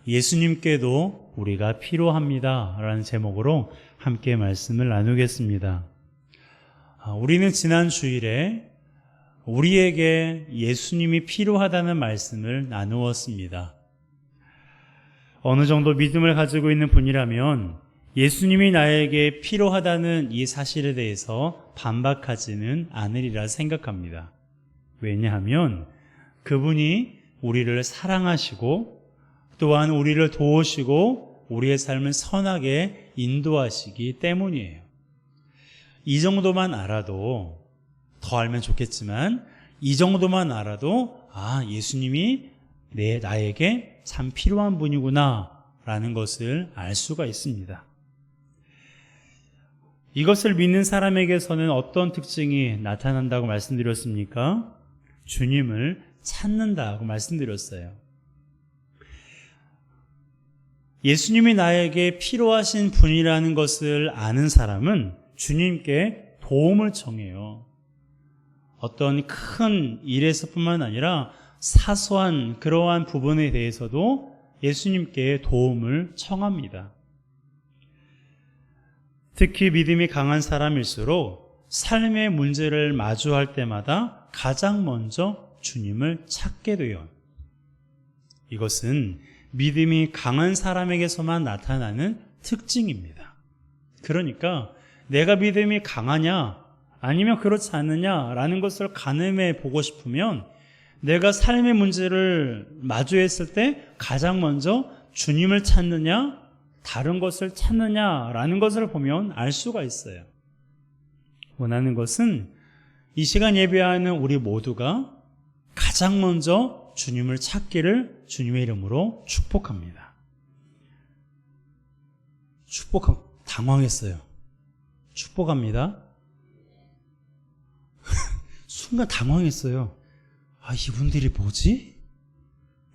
예수님께도 우리가 필요합니다 라는 제목으로 함께 말씀을 나누겠습니다. 우리는 지난 주일에 우리에게 예수님이 필요하다는 말씀을 나누었습니다. 어느 정도 믿음을 가지고 있는 분이라면 예수님이 나에게 필요하다는 이 사실에 대해서 반박하지는 않으리라 생각합니다. 왜냐하면 그분이 우리를 사랑하시고 또한 우리를 도우시고 우리의 삶을 선하게 인도하시기 때문이에요. 이 정도만 알아도, 더 알면 좋겠지만 이 정도만 알아도 예수님이 나에게 참 필요한 분이구나 라는 것을 알 수가 있습니다. 이것을 믿는 사람에게서는 어떤 특징이 나타난다고 말씀드렸습니까? 주님을 찾는다고 말씀드렸어요. 예수님이 나에게 필요하신 분이라는 것을 아는 사람은 주님께 도움을 청해요. 어떤 큰 일에서뿐만 아니라 사소한 그러한 부분에 대해서도 예수님께 도움을 청합니다. 특히 믿음이 강한 사람일수록 삶의 문제를 마주할 때마다 가장 먼저 주님을 찾게 돼요. 이것은 믿음이 강한 사람에게서만 나타나는 특징입니다. 그러니까 내가 믿음이 강하냐 아니면 그렇지 않느냐라는 것을 가늠해 보고 싶으면 내가 삶의 문제를 마주했을 때 가장 먼저 주님을 찾느냐 다른 것을 찾느냐라는 것을 보면 알 수가 있어요. 원하는 것은 이 시간 예배하는 우리 모두가 가장 먼저 주님을 찾기를 주님의 이름으로 축복합니다. 당황했어요. 축복합니다. 순간 당황했어요. 이분들이 뭐지?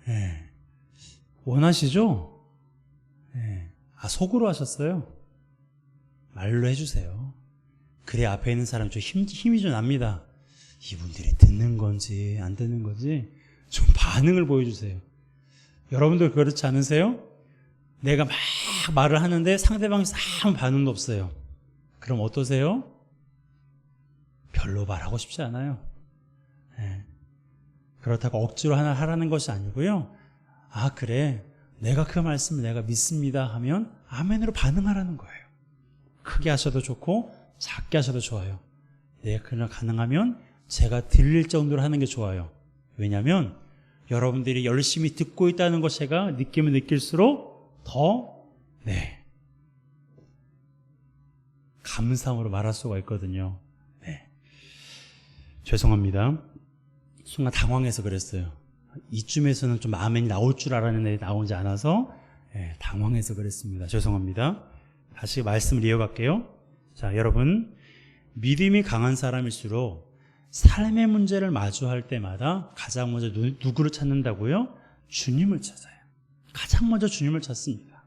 네. 원하시죠? 네. 속으로 하셨어요? 말로 해주세요. 그래 앞에 있는 사람 좀 힘이 좀 납니다. 이분들이 듣는 건지 안 듣는 건지 좀 반응을 보여주세요. 여러분들 그렇지 않으세요? 내가 막 말을 하는데 상대방이 아무 반응도 없어요. 그럼 어떠세요? 별로 말하고 싶지 않아요. 네. 그렇다고 억지로 하나 하라는 것이 아니고요. 그래 내가 그 말씀을 내가 믿습니다 하면 아멘으로 반응하라는 거예요. 크게 하셔도 좋고 작게 하셔도 좋아요. 그냥 가능하면 제가 들릴 정도로 하는 게 좋아요. 왜냐하면 여러분들이 열심히 듣고 있다는 것 제가 느끼면 느낄수록 더 감사함으로 말할 수가 있거든요. 죄송합니다. 순간 당황해서 그랬어요. 이쯤에서는 좀 아멘이 나올 줄 알았는데 나오지 않아서 당황해서 그랬습니다. 죄송합니다. 다시 말씀을 이어갈게요. 자, 여러분, 믿음이 강한 사람일수록 삶의 문제를 마주할 때마다 가장 먼저 누구를 찾는다고요? 주님을 찾아요. 가장 먼저 주님을 찾습니다.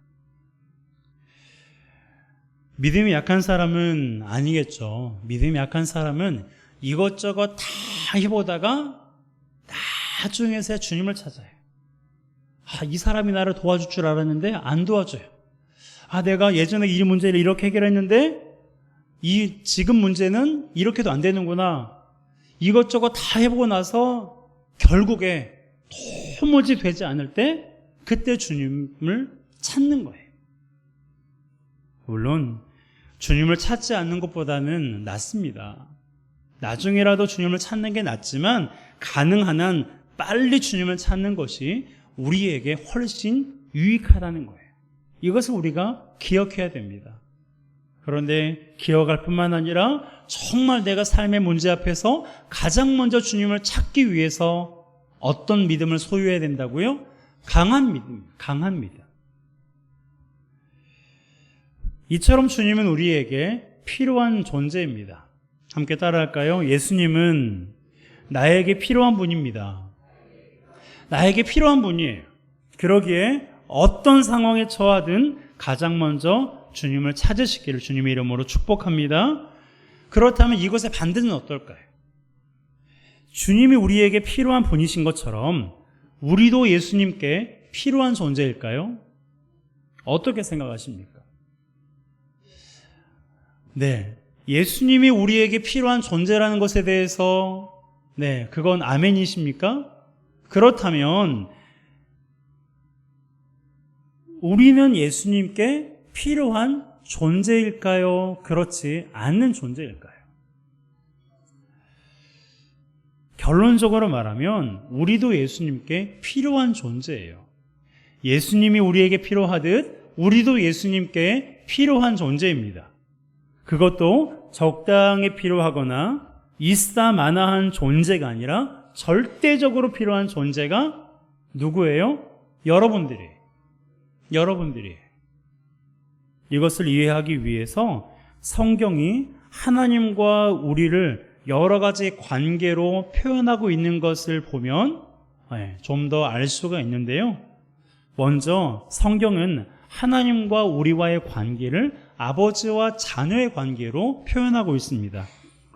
믿음이 약한 사람은 아니겠죠. 믿음이 약한 사람은 이것저것 다 해보다가 나중에서야 주님을 찾아요. 이 사람이 나를 도와줄 줄 알았는데 안 도와줘요. 내가 예전에 이 문제를 이렇게 해결했는데 지금 문제는 이렇게도 안 되는구나. 이것저것 다 해보고 나서 결국에 도무지 되지 않을 때 그때 주님을 찾는 거예요. 물론 주님을 찾지 않는 것보다는 낫습니다. 나중에라도 주님을 찾는 게 낫지만 가능한 한 빨리 주님을 찾는 것이 우리에게 훨씬 유익하다는 거예요. 이것을 우리가 기억해야 됩니다. 그런데 기억할 뿐만 아니라 정말 내가 삶의 문제 앞에서 가장 먼저 주님을 찾기 위해서 어떤 믿음을 소유해야 된다고요? 강한 믿음. 이처럼 주님은 우리에게 필요한 존재입니다. 함께 따라할까요? 예수님은 나에게 필요한 분입니다. 나에게 필요한 분이에요. 그러기에 어떤 상황에 처하든 가장 먼저 주님을 찾으시기를 주님의 이름으로 축복합니다. 그렇다면 이것의 반대는 어떨까요? 주님이 우리에게 필요한 분이신 것처럼 우리도 예수님께 필요한 존재일까요? 어떻게 생각하십니까? 네. 예수님이 우리에게 필요한 존재라는 것에 대해서 네, 그건 아멘이십니까? 그렇다면 우리는 예수님께 필요한 존재일까요? 그렇지 않는 존재일까요? 결론적으로 말하면 우리도 예수님께 필요한 존재예요. 예수님이 우리에게 필요하듯 우리도 예수님께 필요한 존재입니다. 그것도 적당히 필요하거나 있사마나한 존재가 아니라 절대적으로 필요한 존재가 누구예요? 여러분들이에요. 이것을 이해하기 위해서 성경이 하나님과 우리를 여러 가지 관계로 표현하고 있는 것을 보면 좀 더 알 수가 있는데요. 먼저 성경은 하나님과 우리와의 관계를 아버지와 자녀의 관계로 표현하고 있습니다.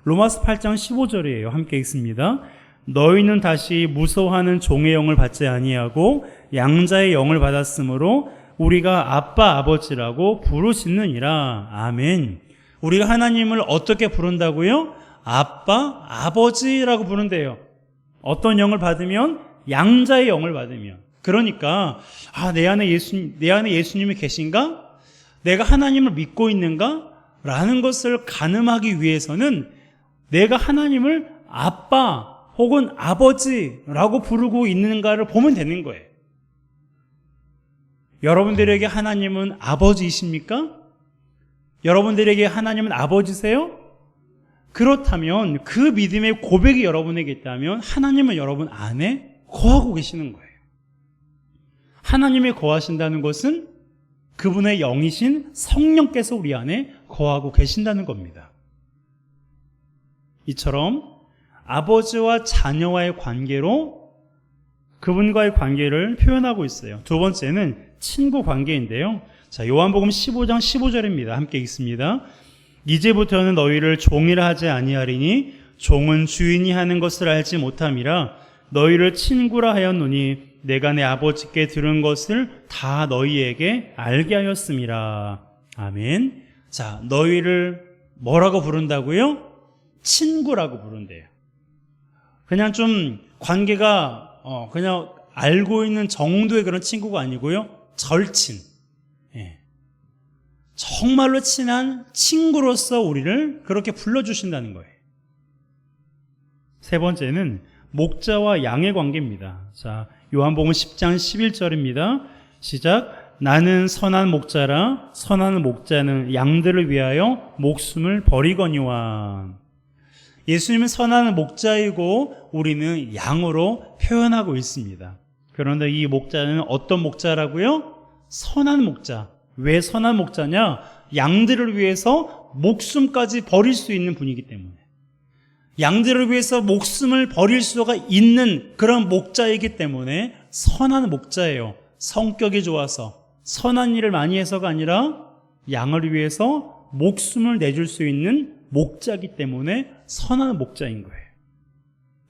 로마서 8장 15절이에요. 함께 읽습니다. 너희는 다시 무서워하는 종의 영을 받지 아니하고 양자의 영을 받았으므로 우리가 아빠 아버지라고 부르시느니라. 아멘. 우리가 하나님을 어떻게 부른다고요? 아빠 아버지라고 부른대요. 어떤 영을 받으면? 양자의 영을 받으면. 그러니까 내 안에 예수님이 계신가? 내가 하나님을 믿고 있는가? 라는 것을 가늠하기 위해서는 내가 하나님을 아빠 혹은 아버지라고 부르고 있는가를 보면 되는 거예요. 여러분들에게 하나님은 아버지이십니까? 여러분들에게 하나님은 아버지세요? 그렇다면 그 믿음의 고백이 여러분에게 있다면 하나님은 여러분 안에 거하고 계시는 거예요. 하나님이 거하신다는 것은 그분의 영이신 성령께서 우리 안에 거하고 계신다는 겁니다. 이처럼 아버지와 자녀와의 관계로 그분과의 관계를 표현하고 있어요. 두 번째는 친구 관계인데요. 자, 요한복음 15장 15절입니다. 함께 읽습니다. 이제부터는 너희를 종이라 하지 아니하리니 종은 주인이 하는 것을 알지 못함이라 너희를 친구라 하였노니 내가 내 아버지께 들은 것을 다 너희에게 알게 하였음이라. 아멘. 자, 너희를 뭐라고 부른다고요? 친구라고 부른대요. 그냥 좀 관계가 그냥 알고 있는 정도의 그런 친구가 아니고요. 절친. 정말로 친한 친구로서 우리를 그렇게 불러주신다는 거예요. 세 번째는 목자와 양의 관계입니다. 자, 요한복음 10장 11절입니다. 시작. 나는 선한 목자라 선한 목자는 양들을 위하여 목숨을 버리거니와. 예수님은 선한 목자이고 우리는 양으로 표현하고 있습니다. 그런데 이 목자는 어떤 목자라고요? 선한 목자. 왜 선한 목자냐? 양들을 위해서 목숨까지 버릴 수 있는 분이기 때문에. 양들을 위해서 목숨을 버릴 수가 있는 그런 목자이기 때문에 선한 목자예요. 성격이 좋아서 선한 일을 많이 해서가 아니라 양을 위해서 목숨을 내줄 수 있는 목자이기 때문에 선한 목자인 거예요.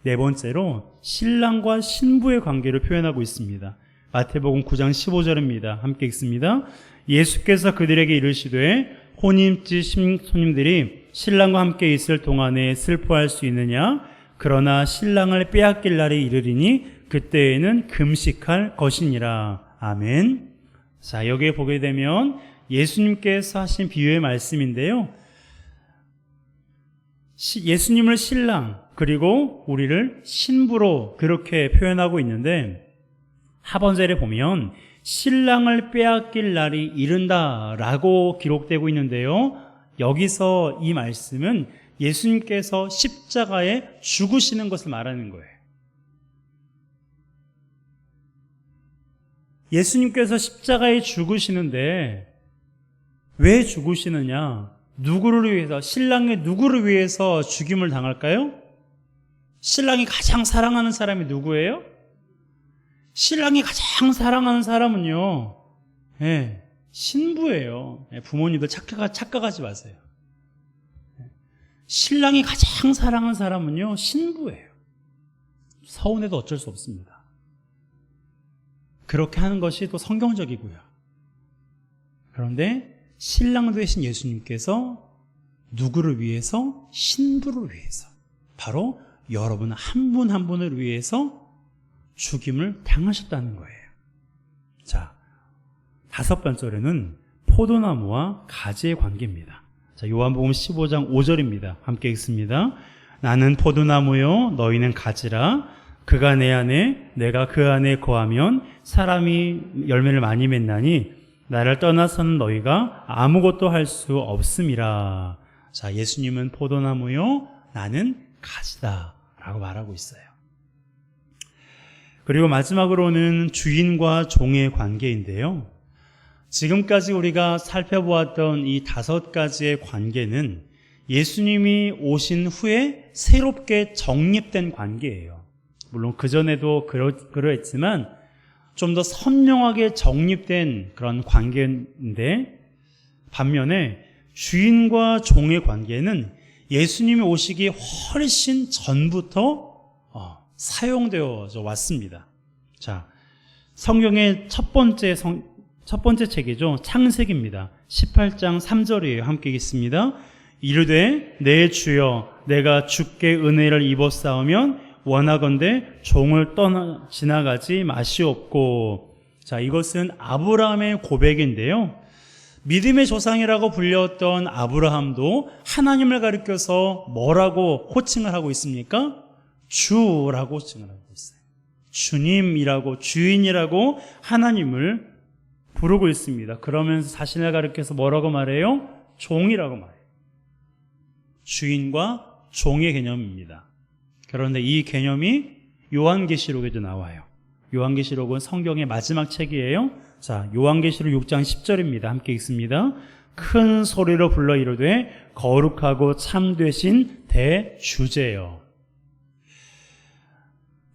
네 번째로 신랑과 신부의 관계를 표현하고 있습니다. 마태복음 9장 15절입니다. 함께 읽습니다. 예수께서 그들에게 이르시되 혼인집 손님들이 신랑과 함께 있을 동안에 슬퍼할 수 있느냐? 그러나 신랑을 빼앗길 날이 이르리니 그때에는 금식할 것이니라. 아멘. 자, 여기에 보게 되면 예수님께서 하신 비유의 말씀인데요. 예수님을 신랑 그리고 우리를 신부로 그렇게 표현하고 있는데 하번절에 보면 신랑을 빼앗길 날이 이른다라고 기록되고 있는데요. 여기서 이 말씀은 예수님께서 십자가에 죽으시는 것을 말하는 거예요. 예수님께서 십자가에 죽으시는데 왜 죽으시느냐? 누구를 위해서, 신랑의 누구를 위해서 죽임을 당할까요? 신랑이 가장 사랑하는 사람이 누구예요? 신랑이 가장 사랑하는 사람은요, 신부예요. 부모님도 착각하지 마세요. 신랑이 가장 사랑하는 사람은요, 신부예요. 서운해도 어쩔 수 없습니다. 그렇게 하는 것이 또 성경적이고요. 그런데 신랑 되신 예수님께서 누구를 위해서? 신부를 위해서, 바로 여러분 한 분 한 분을 위해서 죽임을 당하셨다는 거예요. 자, 5번째로는 포도나무와 가지의 관계입니다. 자, 요한복음 15장 5절입니다. 함께 읽습니다. 나는 포도나무요 너희는 가지라. 그가 내 안에 내가 그 안에 거하면 사람이 열매를 많이 맺나니 나를 떠나서는 너희가 아무것도 할 수 없음이라. 자, 예수님은 포도나무요 나는 가지다 라고 말하고 있어요. 그리고 마지막으로는 주인과 종의 관계인데요. 지금까지 우리가 살펴보았던 이 5가지의 관계는 예수님이 오신 후에 새롭게 정립된 관계예요. 물론 그전에도 그러했지만 좀 더 선명하게 정립된 그런 관계인데, 반면에 주인과 종의 관계는 예수님이 오시기 훨씬 전부터 사용되어져 왔습니다. 자, 성경의 첫 번째 책이죠. 창세기입니다. 18장 3절이에요. 함께 읽습니다. 이르되 내 주여 내가 주께 은혜를 입었사오면 원하건대 종을 떠나 지나가지 마시옵고. 자, 이것은 아브라함의 고백인데요. 믿음의 조상이라고 불렸던 아브라함도 하나님을 가리켜서 뭐라고 호칭을 하고 있습니까? 주라고 호칭을 하고 있어요. 주님이라고, 주인이라고 하나님을 부르고 있습니다. 그러면서 자신을 가리켜서 뭐라고 말해요? 종이라고 말해요. 주인과 종의 개념입니다. 그런데 이 개념이 요한계시록에도 나와요. 요한계시록은 성경의 마지막 책이에요. 자, 요한계시록 6장 10절입니다. 함께 읽습니다. 큰 소리로 불러 이르되 거룩하고 참되신 대주제여.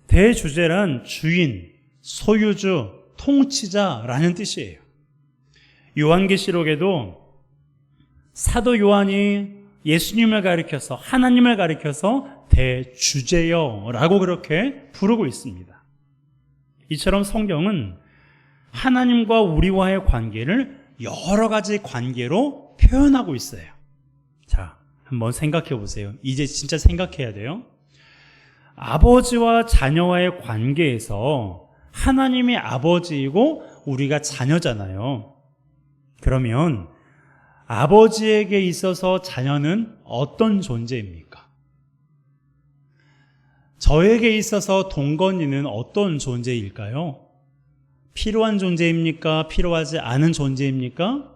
대주제란 주인, 소유주, 통치자라는 뜻이에요. 요한계시록에도 사도 요한이 예수님을 가리켜서, 하나님을 가리켜서 대주제여 라고 그렇게 부르고 있습니다. 이처럼 성경은 하나님과 우리와의 관계를 여러 가지 관계로 표현하고 있어요. 자, 한번 생각해 보세요. 이제 진짜 생각해야 돼요. 아버지와 자녀와의 관계에서 하나님이 아버지이고 우리가 자녀잖아요. 그러면 아버지에게 있어서 자녀는 어떤 존재입니까? 저에게 있어서 동건이는 어떤 존재일까요? 필요한 존재입니까? 필요하지 않은 존재입니까?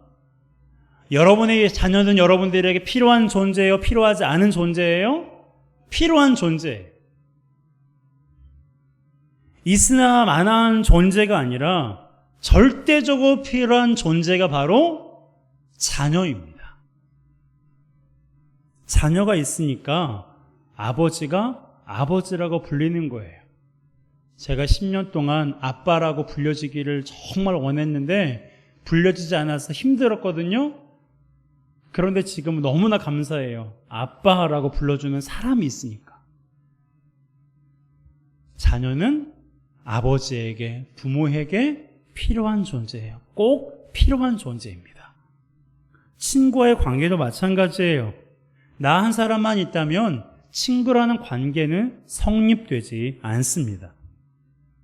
여러분의 자녀는 여러분들에게 필요한 존재예요? 필요하지 않은 존재예요? 필요한 존재. 있으나 마나한 존재가 아니라 절대적으로 필요한 존재가 바로 자녀입니다. 자녀가 있으니까 아버지가 아버지라고 불리는 거예요. 제가 10년 동안 아빠라고 불려지기를 정말 원했는데 불려지지 않아서 힘들었거든요. 그런데 지금 너무나 감사해요. 아빠라고 불러주는 사람이 있으니까. 자녀는 아버지에게, 부모에게 필요한 존재예요. 꼭 필요한 존재입니다. 친구와의 관계도 마찬가지예요. 나 한 사람만 있다면 친구라는 관계는 성립되지 않습니다.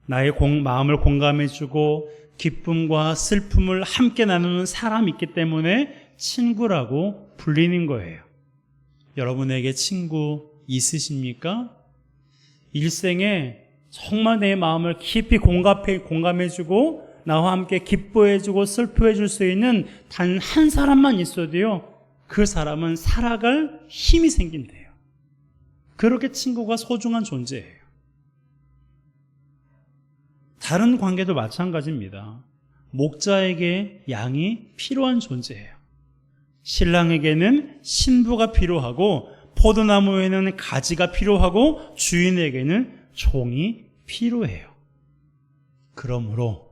나의 마음을 공감해주고 기쁨과 슬픔을 함께 나누는 사람이 있기 때문에 친구라고 불리는 거예요. 여러분에게 친구 있으십니까? 일생에 정말 내 마음을 깊이 공감해주고 나와 함께 기뻐해주고 슬퍼해줄 수 있는 단 한 사람만 있어도요, 그 사람은 살아갈 힘이 생긴대요. 그렇게 친구가 소중한 존재예요. 다른 관계도 마찬가지입니다. 목자에게 양이 필요한 존재예요. 신랑에게는 신부가 필요하고 포도나무에는 가지가 필요하고 주인에게는 종이 필요해요. 그러므로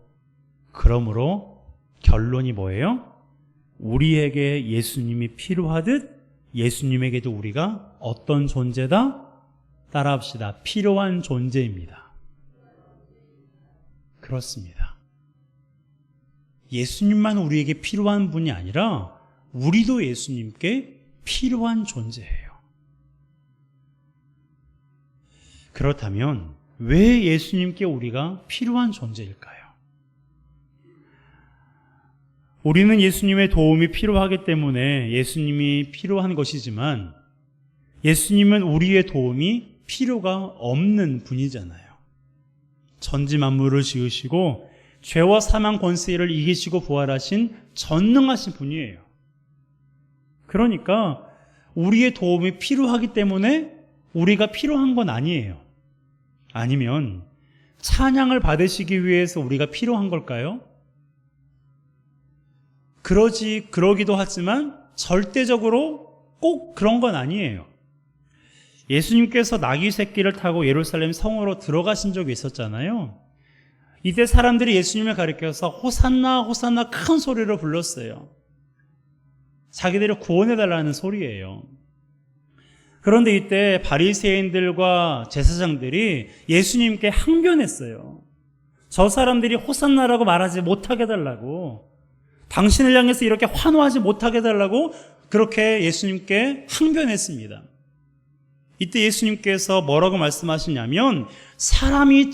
결론이 뭐예요? 우리에게 예수님이 필요하듯 예수님에게도 우리가 어떤 존재다? 따라합시다. 필요한 존재입니다. 그렇습니다. 예수님만 우리에게 필요한 분이 아니라 우리도 예수님께 필요한 존재예요. 그렇다면 왜 예수님께 우리가 필요한 존재일까요? 우리는 예수님의 도움이 필요하기 때문에 예수님이 필요한 것이지만 예수님은 우리의 도움이 필요가 없는 분이잖아요. 천지 만물을 지으시고 죄와 사망 권세를 이기시고 부활하신 전능하신 분이에요. 그러니까 우리의 도움이 필요하기 때문에 우리가 필요한 건 아니에요. 아니면 찬양을 받으시기 위해서 우리가 필요한 걸까요? 그러기도 하지만 절대적으로 꼭 그런 건 아니에요. 예수님께서 나귀 새끼를 타고 예루살렘 성으로 들어가신 적이 있었잖아요. 이때 사람들이 예수님을 가리켜서 호산나 호산나 큰 소리로 불렀어요. 자기들을 구원해달라는 소리예요. 그런데 이때 바리새인들과 제사장들이 예수님께 항변했어요. 저 사람들이 호산나라고 말하지 못하게 해달라고, 당신을 향해서 이렇게 환호하지 못하게 해달라고 그렇게 예수님께 항변했습니다. 이때 예수님께서 뭐라고 말씀하시냐면, 사람들이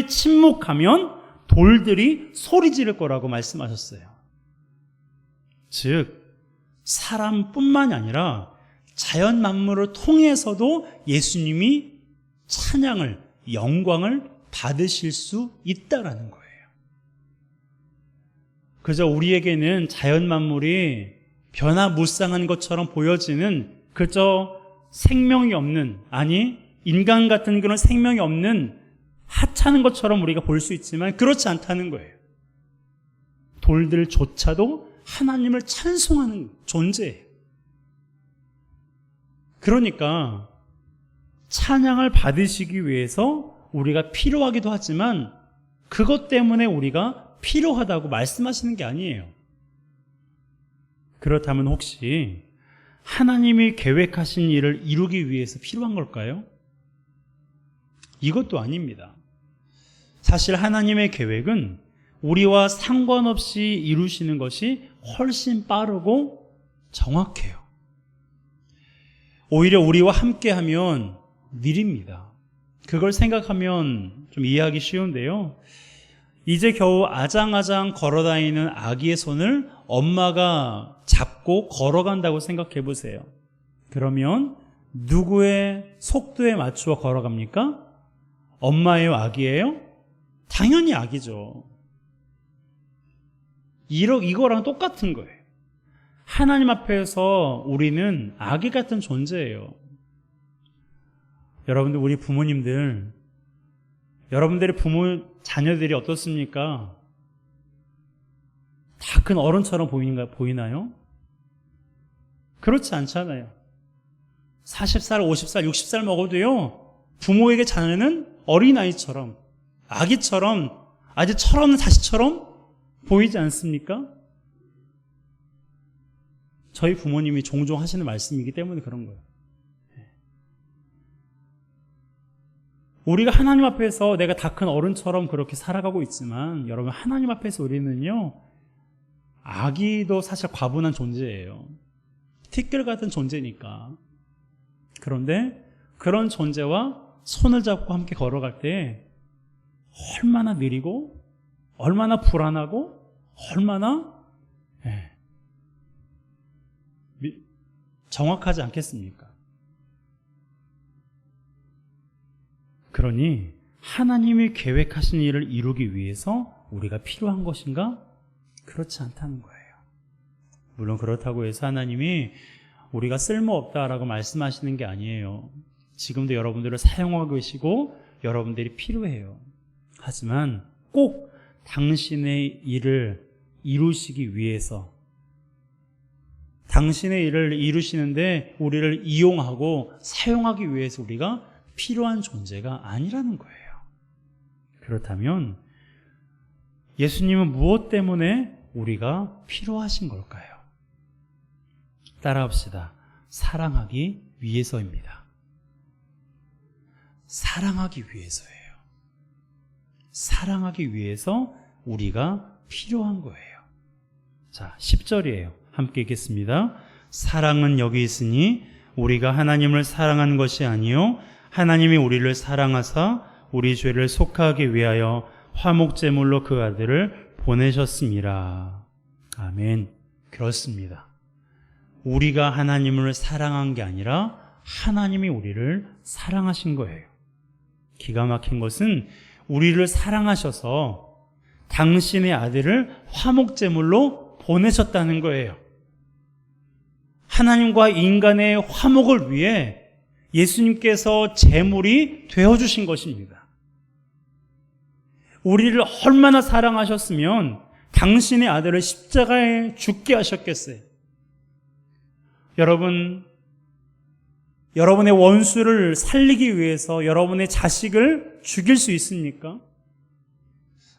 침묵하면 돌들이 소리 지를 거라고 말씀하셨어요. 즉 사람뿐만이 아니라 자연 만물을 통해서도 예수님이 찬양을, 영광을 받으실 수 있다라는 거예요. 그저 우리에게는 자연 만물이 변화무쌍한 것처럼 보여지는, 그저 생명이 없는, 아니 인간 같은 그런 생명이 없는 하찮은 것처럼 우리가 볼 수 있지만 그렇지 않다는 거예요. 돌들조차도 하나님을 찬송하는 존재예요. 그러니까 찬양을 받으시기 위해서 우리가 필요하기도 하지만 그것 때문에 우리가 필요하다고 말씀하시는 게 아니에요. 그렇다면 혹시 하나님이 계획하신 일을 이루기 위해서 필요한 걸까요? 이것도 아닙니다. 사실 하나님의 계획은 우리와 상관없이 이루시는 것이 훨씬 빠르고 정확해요. 오히려 우리와 함께하면 느립니다. 그걸 생각하면 좀 이해하기 쉬운데요. 이제 겨우 아장아장 걸어다니는 아기의 손을 엄마가 잡고 걸어간다고 생각해 보세요. 그러면 누구의 속도에 맞추어 걸어갑니까? 엄마예요? 아기예요? 당연히 아기죠. 이거랑 똑같은 거예요. 하나님 앞에서 우리는 아기 같은 존재예요. 여러분들, 우리 부모님들, 여러분들의 자녀들이 어떻습니까? 다 큰 어른처럼 보이나요? 그렇지 않잖아요. 40살, 50살, 60살 먹어도요, 부모에게 자녀는 어린아이처럼, 아기처럼, 아직 철없는 자식처럼 보이지 않습니까? 저희 부모님이 종종 하시는 말씀이기 때문에 그런 거예요. 우리가 하나님 앞에서 내가 다 큰 어른처럼 그렇게 살아가고 있지만, 여러분, 하나님 앞에서 우리는요, 아기도 사실 과분한 존재예요. 티끌 같은 존재니까. 그런데 그런 존재와 손을 잡고 함께 걸어갈 때 얼마나 느리고 얼마나 불안하고 얼마나 정확하지 않겠습니까? 그러니 하나님이 계획하신 일을 이루기 위해서 우리가 필요한 것인가? 그렇지 않다는 거예요. 물론 그렇다고 해서 하나님이 우리가 쓸모없다라고 말씀하시는 게 아니에요. 지금도 여러분들을 사용하고 계시고 여러분들이 필요해요. 하지만 꼭 당신의 일을 이루시기 위해서, 당신의 일을 이루시는데 우리를 이용하고 사용하기 위해서 우리가 필요한 존재가 아니라는 거예요. 그렇다면 예수님은 무엇 때문에 우리가 필요하신 걸까요? 따라합시다. 사랑하기 위해서입니다. 사랑하기 위해서예요. 사랑하기 위해서 우리가 필요한 거예요. 자, 10절이에요. 함께 읽겠습니다. 사랑은 여기 있으니 우리가 하나님을 사랑한 것이 아니요 하나님이 우리를 사랑하사 우리 죄를 속하기 위하여 화목제물로 그 아들을 보내셨습니다. 아멘. 그렇습니다. 우리가 하나님을 사랑한 게 아니라 하나님이 우리를 사랑하신 거예요. 기가 막힌 것은 우리를 사랑하셔서 당신의 아들을 화목제물로 보내셨다는 거예요. 하나님과 인간의 화목을 위해 예수님께서 제물이 되어주신 것입니다. 우리를 얼마나 사랑하셨으면 당신의 아들을 십자가에 죽게 하셨겠어요. 여러분, 여러분의 원수를 살리기 위해서 여러분의 자식을 죽일 수 있습니까?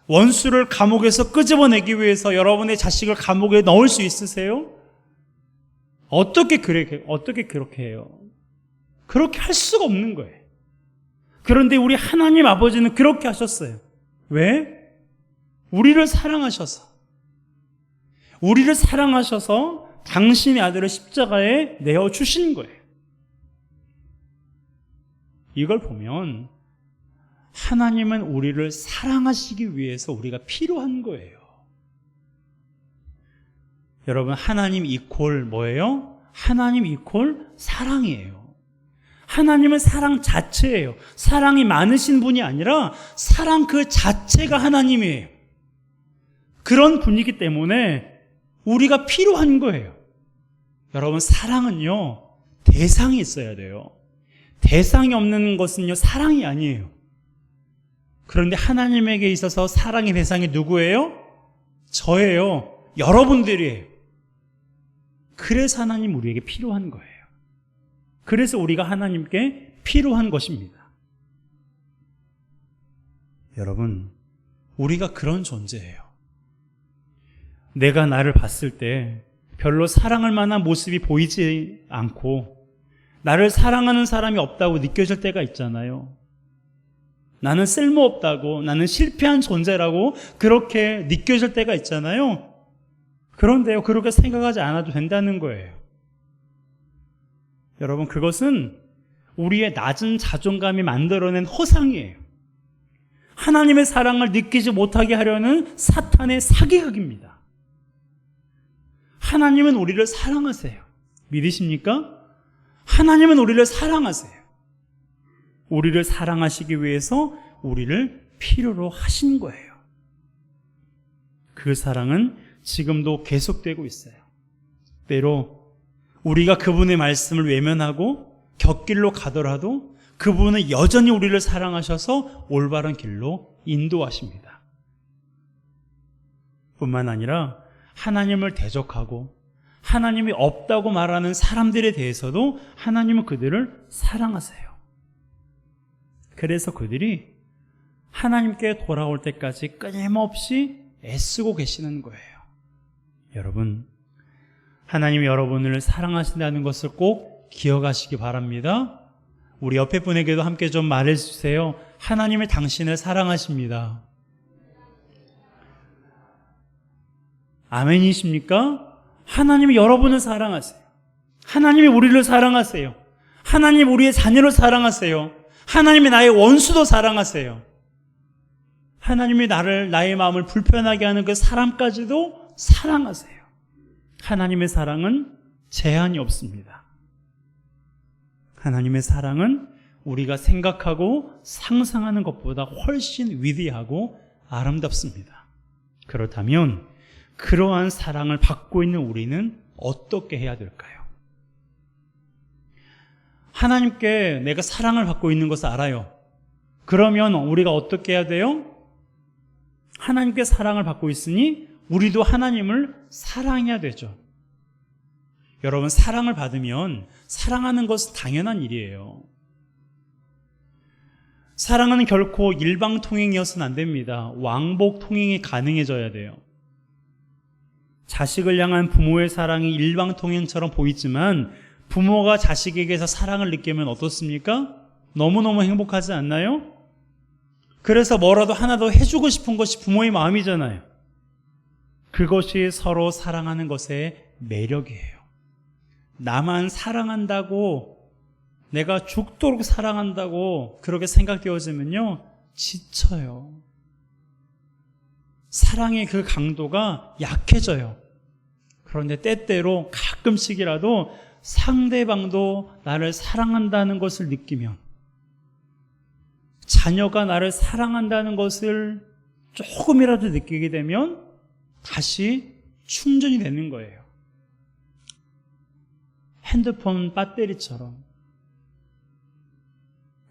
원수를 감옥에서 끄집어내기 위해서 여러분의 자식을 감옥에 넣을 수 있으세요? 어떻게 그렇게 해요? 그렇게 할 수가 없는 거예요. 그런데 우리 하나님 아버지는 그렇게 하셨어요. 왜? 우리를 사랑하셔서 당신의 아들을 십자가에 내어주신 거예요. 이걸 보면 하나님은 우리를 사랑하시기 위해서 우리가 필요한 거예요. 여러분, 하나님 이퀄 뭐예요? 하나님 이퀄 사랑이에요. 하나님은 사랑 자체예요. 사랑이 많으신 분이 아니라 사랑 그 자체가 하나님이에요. 그런 분이기 때문에 우리가 필요한 거예요. 여러분, 사랑은요, 대상이 있어야 돼요. 대상이 없는 것은요, 사랑이 아니에요. 그런데 하나님에게 있어서 사랑의 대상이 누구예요? 저예요. 여러분들이에요. 그래서 하나님 우리에게 필요한 거예요. 그래서 우리가 하나님께 필요한 것입니다. 여러분, 우리가 그런 존재예요. 내가 나를 봤을 때 별로 사랑할 만한 모습이 보이지 않고 나를 사랑하는 사람이 없다고 느껴질 때가 있잖아요. 나는 쓸모없다고, 나는 실패한 존재라고 그렇게 느껴질 때가 있잖아요. 그런데요, 그렇게 생각하지 않아도 된다는 거예요. 여러분, 그것은 우리의 낮은 자존감이 만들어낸 허상이에요. 하나님의 사랑을 느끼지 못하게 하려는 사탄의 사기극입니다. 하나님은 우리를 사랑하세요. 믿으십니까? 하나님은 우리를 사랑하세요. 우리를 사랑하시기 위해서 우리를 필요로 하신 거예요. 그 사랑은 지금도 계속되고 있어요. 때로 우리가 그분의 말씀을 외면하고 곁길로 가더라도 그분은 여전히 우리를 사랑하셔서 올바른 길로 인도하십니다. 뿐만 아니라 하나님을 대적하고 하나님이 없다고 말하는 사람들에 대해서도 하나님은 그들을 사랑하세요. 그래서 그들이 하나님께 돌아올 때까지 끊임없이 애쓰고 계시는 거예요. 여러분, 하나님이 여러분을 사랑하신다는 것을 꼭 기억하시기 바랍니다. 우리 옆에 분에게도 함께 좀 말해주세요. 하나님이 당신을 사랑하십니다. 아멘이십니까? 하나님이 여러분을 사랑하세요. 하나님이 우리를 사랑하세요. 하나님 우리의 자녀를 사랑하세요. 하나님이 나의 원수도 사랑하세요. 하나님이 나의 마음을 불편하게 하는 그 사람까지도 사랑하세요. 하나님의 사랑은 제한이 없습니다. 하나님의 사랑은 우리가 생각하고 상상하는 것보다 훨씬 위대하고 아름답습니다. 그렇다면 그러한 사랑을 받고 있는 우리는 어떻게 해야 될까요? 하나님께 내가 사랑을 받고 있는 것을 알아요. 그러면 우리가 어떻게 해야 돼요? 하나님께 사랑을 받고 있으니 우리도 하나님을 사랑해야 되죠. 여러분, 사랑을 받으면 사랑하는 것은 당연한 일이에요. 사랑은 결코 일방통행이어서는 안 됩니다. 왕복통행이 가능해져야 돼요. 자식을 향한 부모의 사랑이 일방통행처럼 보이지만 부모가 자식에게서 사랑을 느끼면 어떻습니까? 너무너무 행복하지 않나요? 그래서 뭐라도 하나 더 해주고 싶은 것이 부모의 마음이잖아요. 그것이 서로 사랑하는 것의 매력이에요. 나만 사랑한다고, 내가 죽도록 사랑한다고 그렇게 생각되어지면요, 지쳐요. 사랑의 그 강도가 약해져요. 그런데 때때로 가끔씩이라도 상대방도 나를 사랑한다는 것을 느끼면, 자녀가 나를 사랑한다는 것을 조금이라도 느끼게 되면 다시 충전이 되는 거예요. 핸드폰 배터리처럼.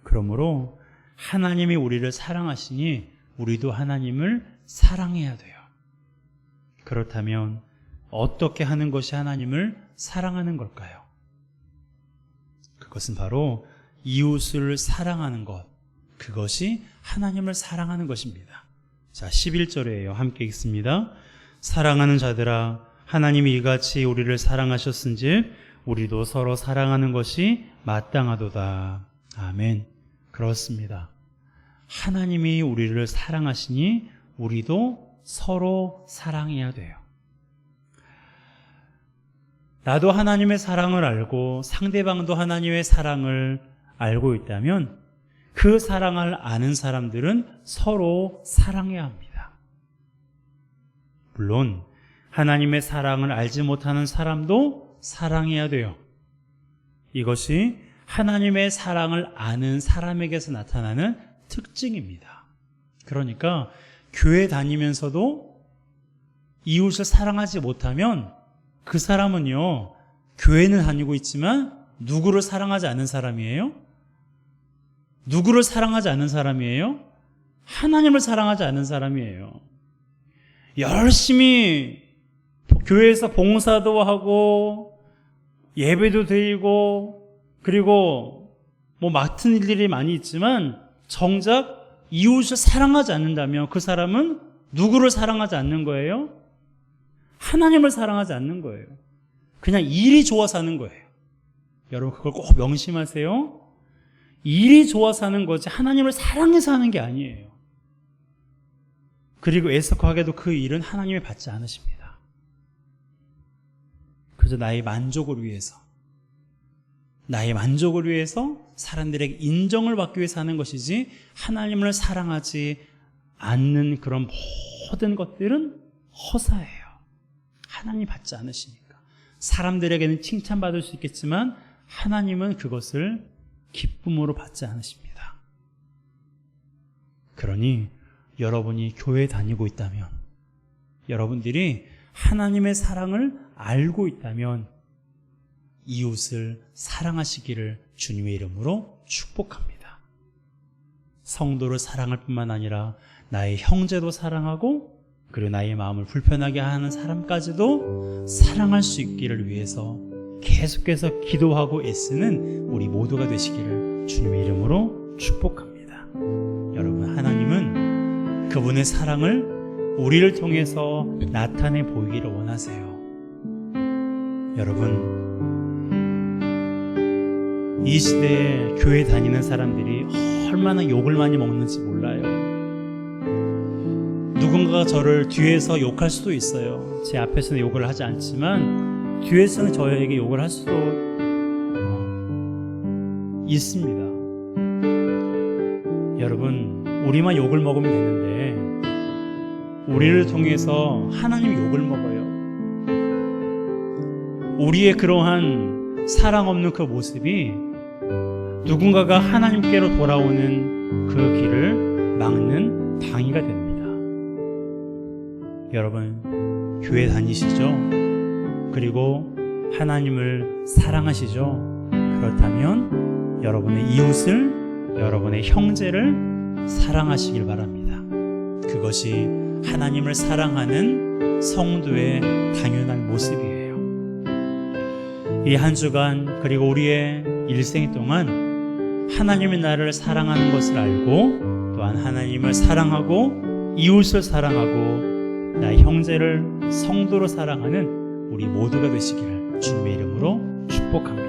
그러므로 하나님이 우리를 사랑하시니 우리도 하나님을 사랑해야 돼요. 그렇다면 어떻게 하는 것이 하나님을 사랑하는 걸까요? 그것은 바로 이웃을 사랑하는 것, 그것이 하나님을 사랑하는 것입니다. 자, 11절이에요. 함께 읽습니다. 사랑하는 자들아, 하나님이 이같이 우리를 사랑하셨은즉 우리도 서로 사랑하는 것이 마땅하도다. 아멘. 그렇습니다. 하나님이 우리를 사랑하시니 우리도 서로 사랑해야 돼요. 나도 하나님의 사랑을 알고 상대방도 하나님의 사랑을 알고 있다면 그 사랑을 아는 사람들은 서로 사랑해야 합니다. 물론 하나님의 사랑을 알지 못하는 사람도 사랑해야 돼요. 이것이 하나님의 사랑을 아는 사람에게서 나타나는 특징입니다. 그러니까 교회 다니면서도 이웃을 사랑하지 못하면 그 사람은요, 교회는 다니고 있지만 누구를 사랑하지 않는 사람이에요? 누구를 사랑하지 않는 사람이에요? 하나님을 사랑하지 않는 사람이에요. 열심히 교회에서 봉사도 하고 예배도 드리고 그리고 맡은 일들이 많이 있지만 정작 이웃을 사랑하지 않는다면 그 사람은 누구를 사랑하지 않는 거예요? 하나님을 사랑하지 않는 거예요. 그냥 일이 좋아서 하는 거예요. 여러분 그걸 꼭 명심하세요. 일이 좋아서 하는 거지 하나님을 사랑해서 하는 게 아니에요. 그리고 애석하게도 그 일은 하나님이 받지 않으십니다. 그저 나의 만족을 위해서 사람들에게 인정을 받기 위해서 하는 것이지 하나님을 사랑하지 않는 그런 모든 것들은 허사예요. 하나님이 받지 않으시니까. 사람들에게는 칭찬받을 수 있겠지만 하나님은 그것을 기쁨으로 받지 않으십니다. 그러니 여러분이 교회 다니고 있다면, 여러분들이 하나님의 사랑을 알고 있다면 이웃을 사랑하시기를 주님의 이름으로 축복합니다. 성도를 사랑할 뿐만 아니라 나의 형제도 사랑하고 그리고 나의 마음을 불편하게 하는 사람까지도 사랑할 수 있기를 위해서 계속해서 기도하고 애쓰는 우리 모두가 되시기를 주님의 이름으로 축복합니다. 여러분, 하나님은 그분의 사랑을 우리를 통해서 나타내 보이기를 원하세요. 여러분, 이 시대에 교회 다니는 사람들이 얼마나 욕을 많이 먹는지 몰라요. 누군가가 저를 뒤에서 욕할 수도 있어요. 제 앞에서는 욕을 하지 않지만 뒤에서는 저에게 욕을 할 수도 있습니다. 여러분, 우리만 욕을 먹으면 되는데 우리를 통해서 하나님이 욕을 먹어요. 우리의 그러한 사랑 없는 그 모습이 누군가가 하나님께로 돌아오는 그 길을 막는 방해가 됩니다. 여러분, 교회 다니시죠? 그리고 하나님을 사랑하시죠? 그렇다면 여러분의 이웃을, 여러분의 형제를 사랑하시길 바랍니다. 그것이 하나님을 사랑하는 성도의 당연한 모습이에요. 이 한 주간 그리고 우리의 일생 동안 하나님이 나를 사랑하는 것을 알고 또한 하나님을 사랑하고 이웃을 사랑하고 나의 형제를 성도로 사랑하는 우리 모두가 되시기를 주님의 이름으로 축복합니다.